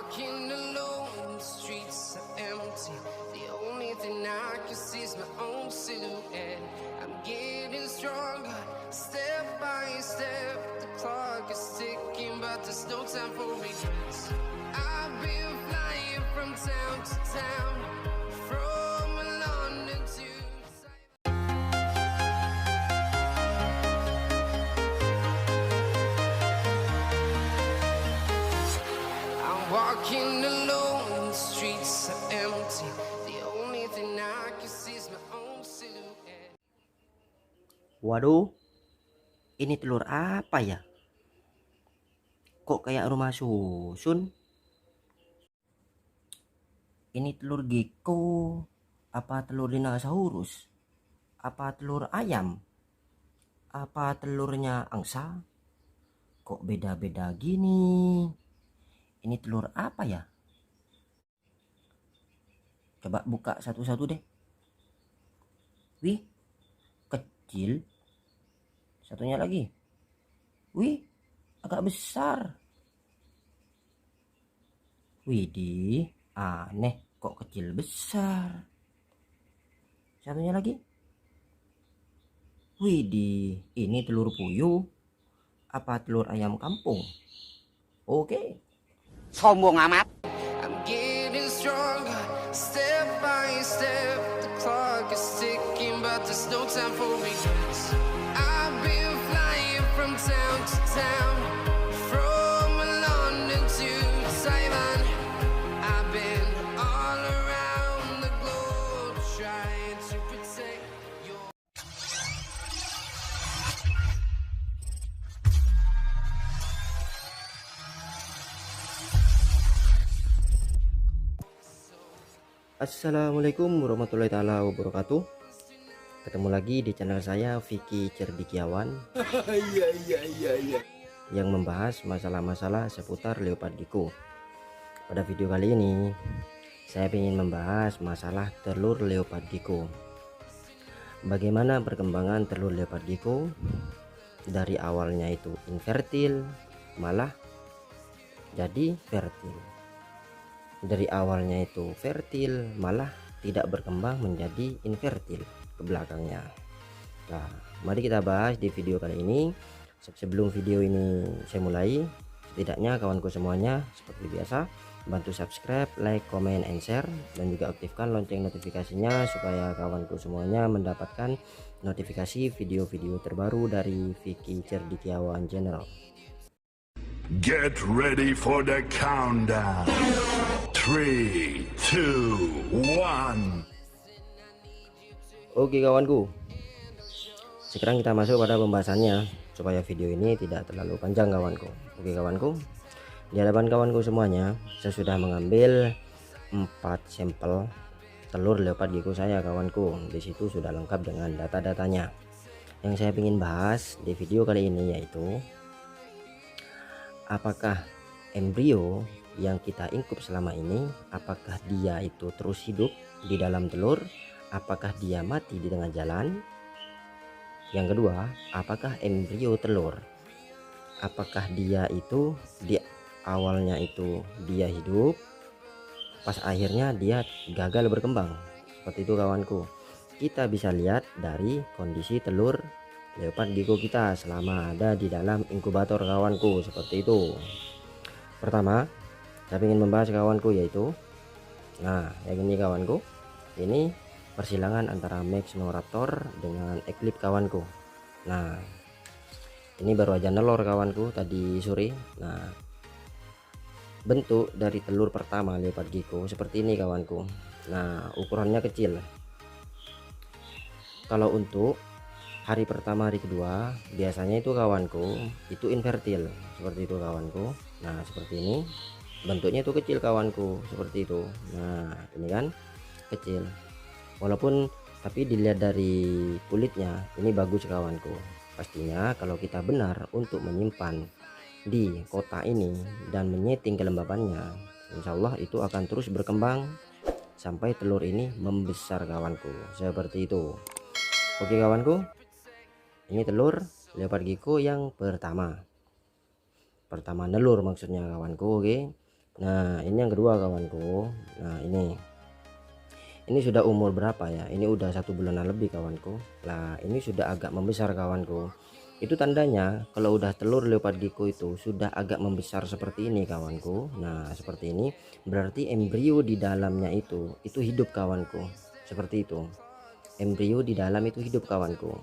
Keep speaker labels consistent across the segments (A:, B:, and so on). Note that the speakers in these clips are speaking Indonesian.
A: walking alone, the streets are empty. The only thing I can see is my own silhouette. I'm getting stronger, step by step. The clock is ticking, but there's no time for regrets. I've been flying from town to town, from London to I'm walking alone, the streets are empty. The only thing I can see is my own silhouette.
B: Waduh, ini telur apa ya? Kok kayak rumah susun? Ini telur gecko, apa telur dinosaurus? Apa telur ayam? Apa telurnya angsa? Kok beda-beda gini? Ini telur apa ya? Coba buka satu-satu deh. Wih, kecil. Satunya lagi. Wih, agak besar. Widih, aneh, kok kecil besar. Satunya lagi. Widih, ini telur puyuh. Apa telur ayam kampung? Oke.
C: Sombong amat.
A: I'm getting stronger, step by step. The clock is ticking, but there's no time for regrets. I've been flying from town to town, from London to Taiwan. I've been all around the globe trying to protect your.
B: Assalamualaikum warahmatullahi taala wabarakatuh. Ketemu lagi di channel saya Vicky Cerdikiawan yang membahas masalah-masalah seputar leopard gecko. Pada video kali ini saya ingin membahas masalah telur leopard gecko. Bagaimana perkembangan telur leopard gecko dari awalnya itu infertil malah jadi fertil. Dari awalnya itu fertil malah tidak berkembang menjadi infertil ke belakangnya. Nah, mari kita bahas di video kali ini. Sebelum video ini saya mulai, setidaknya kawanku semuanya seperti biasa bantu subscribe, like, comment, and share, dan juga aktifkan lonceng notifikasinya supaya kawanku semuanya mendapatkan notifikasi video-video terbaru dari Vicky Cerdikiawan Channel.
D: Get ready for the countdown. 3, 2, 1.
B: Oke kawanku, sekarang kita masuk pada pembahasannya supaya video ini tidak terlalu panjang kawanku. Oke kawanku, di hadapan kawanku semuanya saya sudah mengambil 4 sampel telur leopard gecko saya kawanku. Di situ sudah lengkap dengan data-datanya. Yang saya ingin bahas di video kali ini yaitu apakah embrio yang kita ingkup selama ini, apakah dia itu terus hidup di dalam telur, apakah dia mati di tengah jalan. Yang kedua, apakah embrio telur, apakah dia itu di awalnya itu dia hidup, pas akhirnya dia gagal berkembang. Seperti itu kawanku. Kita bisa lihat dari kondisi telur leopard gecko kita selama ada di dalam inkubator kawanku, seperti itu. Pertama, saya ingin membahas kawanku yaitu, nah yang ini kawanku, ini persilangan antara Maxnoraptor dengan Eclipse kawanku. Nah, ini baru aja nelor kawanku tadi sore. Nah, bentuk dari telur pertama leopard gecko seperti ini kawanku. Nah, ukurannya kecil. Kalau untuk hari pertama, hari kedua, biasanya itu kawanku itu infertil, seperti itu kawanku. Nah, seperti ini bentuknya itu kecil kawanku, seperti itu. Nah, ini kan kecil, walaupun tapi dilihat dari kulitnya ini bagus kawanku. Pastinya kalau kita benar untuk menyimpan di kotak ini dan menyeting kelembabannya, insya Allah itu akan terus berkembang sampai telur ini membesar kawanku, seperti itu. Oke kawanku, ini telur leopard gecko yang pertama nelur maksudnya kawanku. Oke, Nah ini yang kedua kawanku. Nah ini sudah umur berapa ya, ini udah 1 bulanan lebih kawanku. Lah ini sudah agak membesar kawanku. Itu tandanya kalau udah telur leopard gecko itu sudah agak membesar seperti ini kawanku. Nah seperti ini berarti embrio di dalamnya itu hidup kawanku. Seperti itu, embrio di dalam itu hidup kawanku,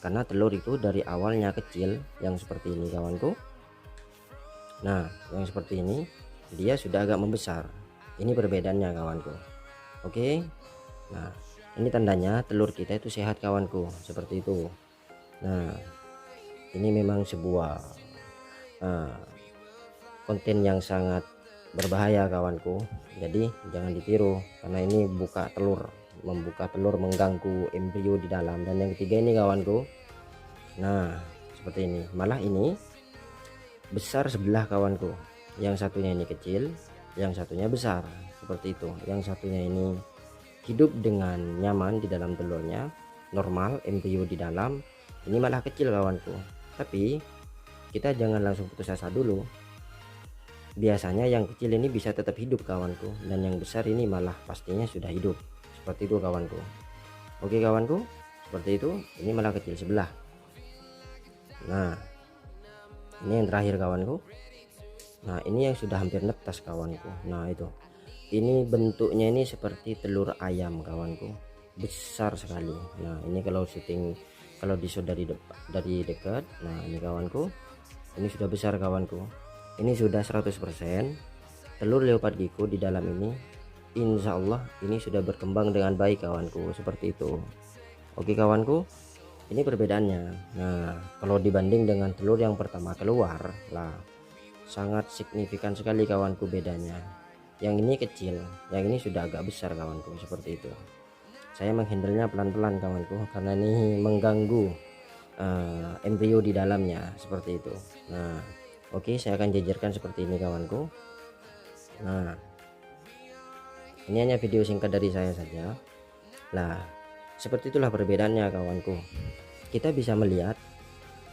B: karena telur itu dari awalnya kecil yang seperti ini kawanku. Nah yang seperti ini dia sudah agak membesar. Ini perbedaannya kawanku. Oke, nah ini tandanya telur kita itu sehat kawanku, seperti itu. Nah ini memang sebuah konten yang sangat berbahaya kawanku, jadi jangan ditiru, karena ini membuka telur mengganggu embrio di dalam. Dan yang ketiga ini kawanku, nah seperti ini, malah ini besar sebelah kawanku, yang satunya ini kecil, yang satunya besar, seperti itu. Yang satunya ini hidup dengan nyaman di dalam telurnya, normal embrio di dalam, ini malah kecil kawanku. Tapi kita jangan langsung putus asa dulu, biasanya yang kecil ini bisa tetap hidup kawanku, dan yang besar ini malah pastinya sudah hidup, seperti itu kawanku. Oke kawanku, seperti itu. Ini malah kecil sebelah. Nah ini yang terakhir kawanku. Nah ini yang sudah hampir netas kawanku. Nah itu, ini bentuknya ini seperti telur ayam kawanku, besar sekali. Nah ini kalau disudah dari dekat, nah ini kawanku, ini sudah besar kawanku. Ini sudah 100% telur leopard gecko di dalam ini. Insya Allah ini sudah berkembang dengan baik kawanku, seperti itu. Oke kawanku, ini perbedaannya. Nah kalau dibanding dengan telur yang pertama keluar, lah sangat signifikan sekali kawanku bedanya. Yang ini kecil, yang ini sudah agak besar kawanku, seperti itu. Saya menghandlenya pelan-pelan kawanku, karena ini mengganggu embrio di dalamnya, seperti itu. Nah oke, saya akan jajarkan seperti ini kawanku. Nah ini hanya video singkat dari saya saja. Lah seperti itulah perbedaannya kawanku. Kita bisa melihat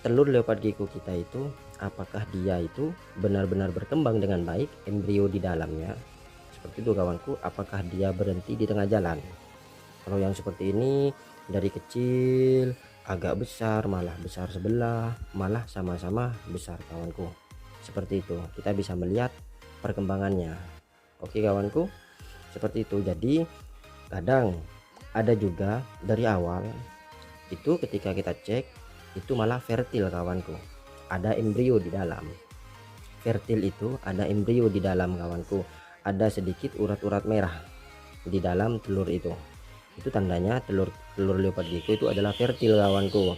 B: telur leopard gecko kita itu, apakah dia itu benar-benar berkembang dengan baik embrio di dalamnya, seperti itu kawanku. Apakah dia berhenti di tengah jalan. Kalau yang seperti ini dari kecil agak besar, malah besar sebelah, malah sama-sama besar kawanku, seperti itu. Kita bisa melihat perkembangannya. Oke kawanku, seperti itu. Jadi kadang ada juga dari awal itu ketika kita cek itu malah fertil kawanku, ada embrio di dalam. Fertil itu ada embrio di dalam kawanku, ada sedikit urat-urat merah di dalam telur itu tandanya telur leopard gecko itu adalah fertil kawanku.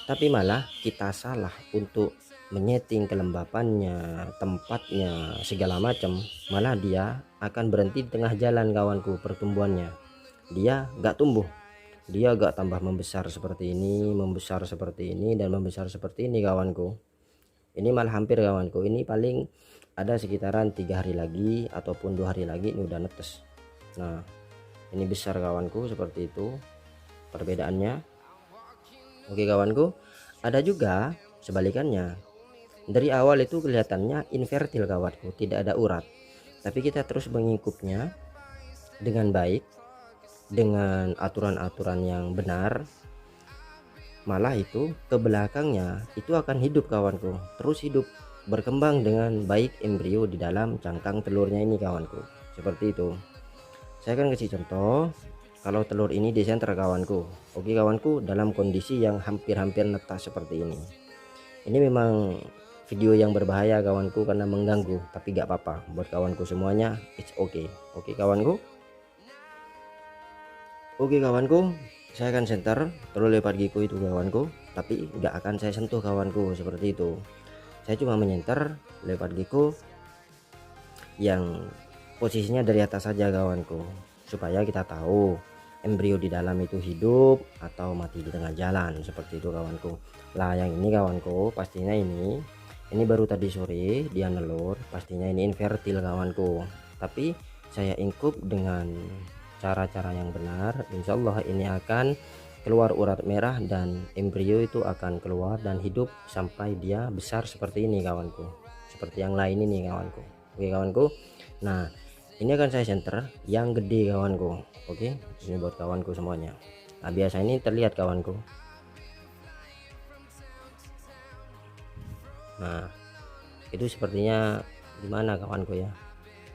B: Tapi malah kita salah untuk menyeting kelembapannya, tempatnya, segala macam, malah dia akan berhenti di tengah jalan kawanku. Pertumbuhannya dia gak tumbuh, dia gak tambah membesar seperti ini, membesar seperti ini, dan membesar seperti ini kawanku. Ini malah hampir kawanku, ini paling ada sekitaran 3 hari lagi ataupun 2 hari lagi ini udah netes. Nah ini besar kawanku, seperti itu perbedaannya. Oke kawanku, ada juga sebalikannya. Dari awal itu kelihatannya infertil kawanku, tidak ada urat, tapi kita terus mengikupnya dengan baik, dengan aturan-aturan yang benar, malah itu ke belakangnya itu akan hidup kawanku, terus hidup, berkembang dengan baik embrio di dalam cangkang telurnya ini kawanku, seperti itu. Saya akan kasih contoh kalau telur ini di senter kawanku. Oke kawanku, dalam kondisi yang hampir-hampir netas seperti ini. Ini memang video yang berbahaya kawanku, karena mengganggu, tapi gak apa-apa buat kawanku semuanya, it's okay. Oke kawanku, saya akan center telur leopard gecko itu kawanku, tapi gak akan saya sentuh kawanku, seperti itu. Saya cuma menyenter leopard gecko yang posisinya dari atas saja kawanku, supaya kita tahu embrio di dalam itu hidup atau mati di tengah jalan, seperti itu kawanku. Lah yang ini kawanku, pastinya ini baru tadi sore dia nelur, pastinya ini infertil kawanku, tapi saya ingkup dengan cara-cara yang benar. Insya Allah ini akan keluar urat merah dan embrio itu akan keluar dan hidup sampai dia besar seperti ini kawanku, seperti yang lain ini kawanku. Oke kawanku, nah ini akan saya center yang gede kawanku. Oke, ini buat kawanku semuanya. Nah biasa ini terlihat kawanku. Nah itu sepertinya gimana kawanku ya,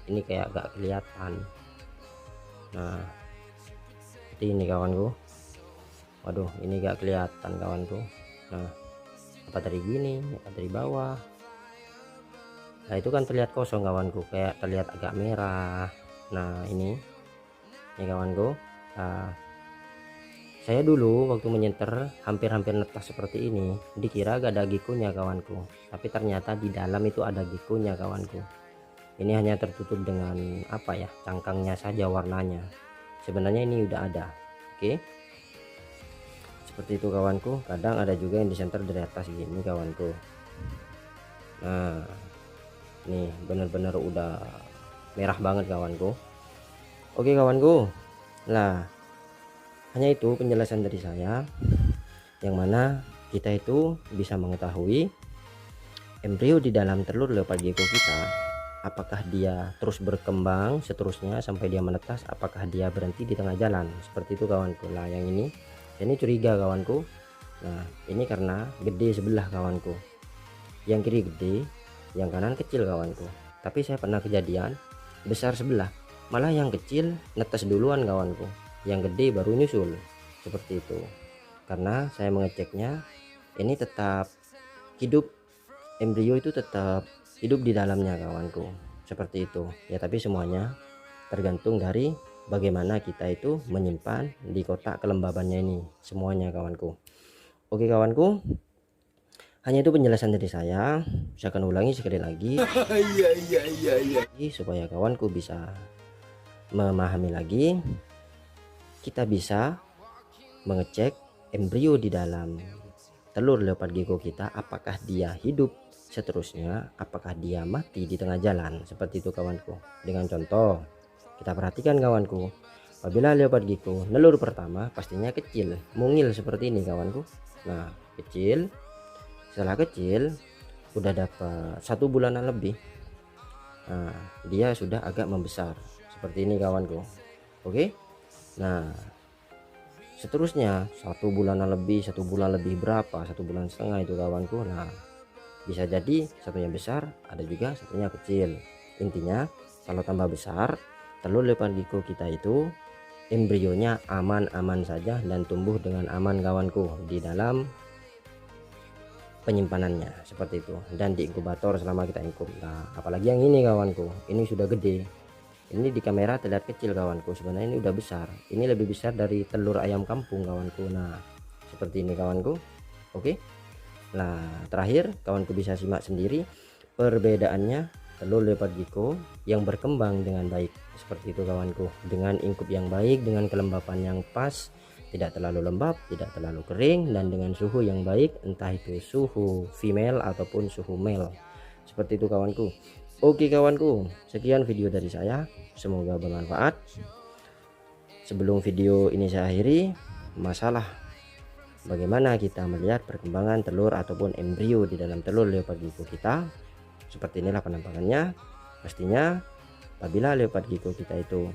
B: ini kayak gak kelihatan. Nah seperti ini kawanku. Waduh, ini gak kelihatan kawanku. Nah apa dari gini, apa dari bawah. Nah itu kan terlihat kosong kawanku, kayak terlihat agak merah. Nah ini kawanku. Nah, saya dulu waktu menyenter hampir-hampir netas seperti ini, dikira gak ada gikunya kawanku, tapi ternyata di dalam itu ada gikunya kawanku. Ini hanya tertutup dengan apa ya, cangkangnya saja warnanya. Sebenarnya ini udah ada. Oke, seperti itu kawanku. Kadang ada juga yang disenter dari atas gini kawanku. Nah nih bener-bener udah merah banget kawanku. Oke kawanku, nah hanya itu penjelasan dari saya, yang mana kita itu bisa mengetahui embrio di dalam telur leopard gecko kita, apakah dia terus berkembang seterusnya sampai dia menetas, apakah dia berhenti di tengah jalan, seperti itu kawanku. Nah yang ini curiga kawanku. Nah ini karena gede sebelah kawanku, yang kiri gede, yang kanan kecil kawanku. Tapi saya pernah kejadian besar sebelah, malah yang kecil netes duluan kawanku, yang gede baru nyusul, seperti itu. Karena saya mengeceknya ini tetap hidup, embrio itu tetap hidup di dalamnya kawanku, seperti itu ya. Tapi semuanya tergantung dari bagaimana kita itu menyimpan di kotak kelembabannya ini semuanya kawanku. Oke kawanku, hanya itu penjelasan dari saya akan ulangi sekali lagi supaya kawanku bisa memahami lagi. Kita bisa mengecek embrio di dalam telur leopard gecko kita, apakah dia hidup seterusnya, apakah dia mati di tengah jalan, seperti itu kawanku. Dengan contoh kita perhatikan kawanku, apabila leopard gecko nelur pertama pastinya kecil, mungil seperti ini kawanku. Nah kecil, setelah kecil udah dapat 1 bulanan lebih, nah dia sudah agak membesar seperti ini kawanku. Oke, nah seterusnya 1 bulanan lebih, 1 bulan lebih berapa, 1 bulan setengah itu kawanku. Nah bisa jadi satunya besar, ada juga satunya kecil. Intinya kalau tambah besar telur leopard gecko kita itu embrionya aman-aman saja dan tumbuh dengan aman kawanku di dalam penyimpanannya, seperti itu, dan di inkubator selama kita inkub. Nah apalagi yang ini kawanku, ini sudah gede. Ini di kamera terlihat kecil kawanku, sebenarnya ini udah besar, ini lebih besar dari telur ayam kampung kawanku. Nah seperti ini kawanku. Oke, nah terakhir kawanku bisa simak sendiri perbedaannya telur leopard gecko yang berkembang dengan baik, seperti itu kawanku, dengan ingkup yang baik, dengan kelembapan yang pas, tidak terlalu lembab, tidak terlalu kering, dan dengan suhu yang baik, entah itu suhu female ataupun suhu male, seperti itu kawanku. Oke kawanku, sekian video dari saya, semoga bermanfaat. Sebelum video ini saya akhiri, masalah bagaimana kita melihat perkembangan telur ataupun embrio di dalam telur leopard gecko kita, seperti inilah penampakannya. Pastinya apabila leopard gecko kita itu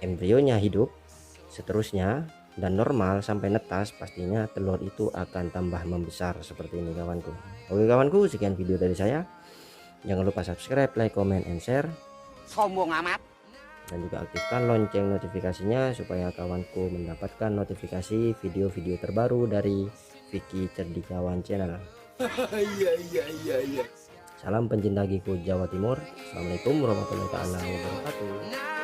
B: embrionya hidup seterusnya dan normal sampai netas, pastinya telur itu akan tambah membesar seperti ini kawanku. Oke kawanku, sekian video dari saya. Jangan lupa subscribe, like, comment, and share.
C: Sombong amat.
B: Dan juga aktifkan lonceng notifikasinya supaya kawanku mendapatkan notifikasi video-video terbaru dari Vicky Cerdikawan Channel. Salam pencinta gecko Jawa Timur. Assalamualaikum warahmatullahi wabarakatuh.